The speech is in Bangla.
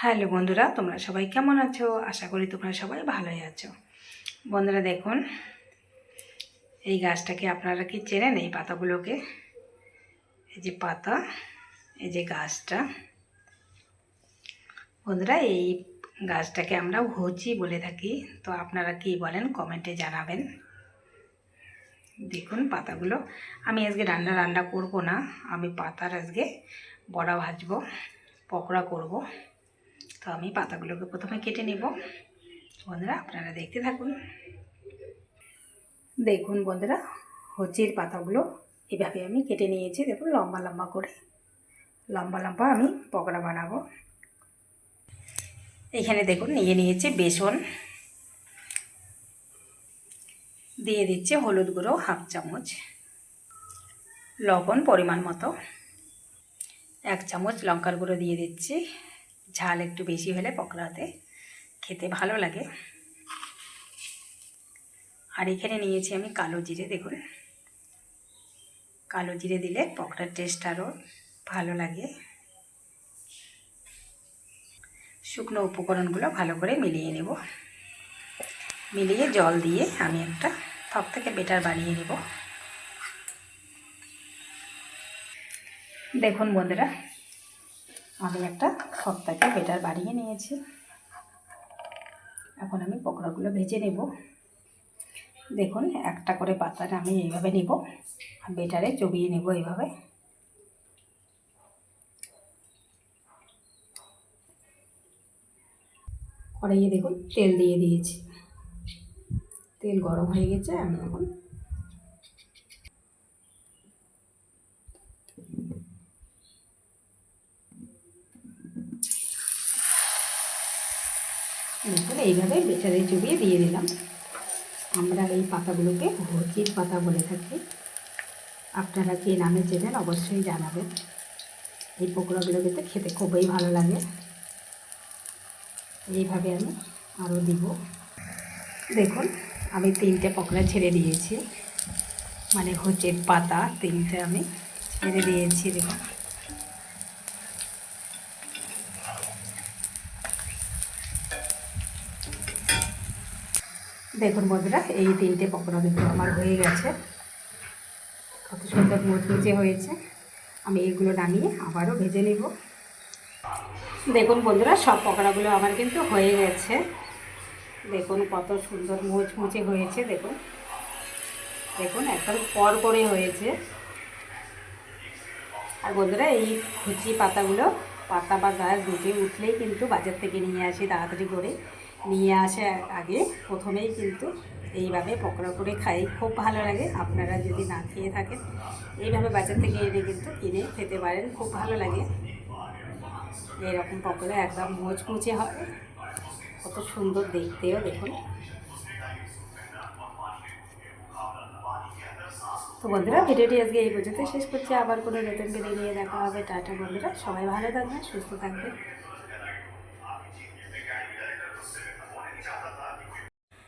হ্যালো বন্ধুরা, তোমরা সবাই কেমন আছো? আশা করি তোমরা সবাই ভালোই আছো। বন্ধুরা দেখুন, এই গাছটাকে আপনারা কি চেনেন? এই পাতাগুলোকে, এই যে পাতা, এই যে গাছটা, বন্ধুরা এই গাছটাকে আমরা হোচি বলে থাকি। তো আপনারা কি বলেন কমেন্টে জানাবেন। দেখুন পাতাগুলো, আমি আজকে রান্না করব না, আমি পাতার আজকে বড়া ভাজবো, পকোড়া করব। তো আমি পাতাগুলোকে প্রথমে কেটে নেব। বন্ধুরা আপনারা দেখতে থাকুন। দেখুন বন্ধুরা, হোচির পাতাগুলো এভাবে আমি কেটে নিয়েছি। দেখুন লম্বা লম্বা করে, লম্বা লম্বা আমি পকোড়া বানাবো। এখানে দেখুন নিয়ে নিয়েছি বেসন, দিয়ে দিচ্ছি হলুদ গুঁড়ো হাফ চামচ, লবণ পরিমাণ মতো, 1 চামচ লঙ্কার গুঁড়ো দিয়ে দিচ্ছি। ঝাল একটু বেশি হলে পকোড়াতে খেতে ভালো লাগে। আর এখানে নিয়েছি আমি কালো জিরে। দেখুন কালো জিরে দিলে পকোড়ার টেস্ট আরও ভালো লাগে। শুকনো উপকরণগুলো ভালো করে মিলিয়ে নেব। মিলিয়ে জল দিয়ে আমি একটা থকথকে বেটার বানিয়ে নেব। দেখুন বন্ধুরা, আমি একটা থকথকে বেটার বানিয়ে নিয়েছি। এখন আমি পকোড়াগুলো ভেজে নেব। দেখুন একটা করে পাতাটা আমি এইভাবে নেব, বেটারে চবিয়ে নেব এইভাবে। কড়াইয়ে দেখুন তেল দিয়ে দিয়েছি, তেল গরম হয়ে গেছে। আমি এখন দেখুন এইভাবে বেটারে চবিয়ে দিয়ে দিলাম। আমরা এই পাতাগুলোকে হোচির পাতা বলে থাকি। আপনারা কি নামে চেনেন অবশ্যই জানাবেন। এই পকোড়াগুলো খেতে খুবই ভালো লাগে। এইভাবে আমি আরও দিব। দেখুন আমি 3টে পকোড়া ছেড়ে দিয়েছি, মানে হোচের পাতা 3টে আমি ছেড়ে দিয়েছি। দেখুন দেখুন বন্ধুরা, এই 3টে পকোড়া কিন্তু আমার হয়ে গেছে। কত সুন্দর মুচমুচে হয়েছে। আমি এইগুলো নামিয়ে আবারও ভেজে নেব। দেখুন বন্ধুরা, সব পকোড়াগুলো আমার কিন্তু হয়ে গেছে। দেখুন কত সুন্দর মুচমুচে হয়েছে। দেখুন দেখুন একদম করে হয়েছে। আর বন্ধুরা এই কুচি পাতাগুলো, পাতা বা গাছ দুটো উঠলেই কিন্তু বাজার থেকে নিয়ে আসি তাড়াতাড়ি করে। নিয়ে আসে আগে প্রথমেই কিন্তু এইভাবে পকোড়া করে খাই, খুব ভালো লাগে। আপনারা যদি না খেয়ে থাকেন এইভাবে বাজার থেকে এনে কিন্তু কিনে খেতে পারেন, খুব ভালো লাগে। এরকম পকোড়া একদম মুচমুচে হয়, কত সুন্দর দেখতেও। দেখুন তো বন্ধুরা, ভিডিওটি আজকে এই পর্যন্ত শেষ করছি। আবার কোনো নতুন ভিডিও নিয়ে দেখা হবে। টাটা বন্ধুরা, সবাই ভালো থাকবেন, সুস্থ থাকবেন।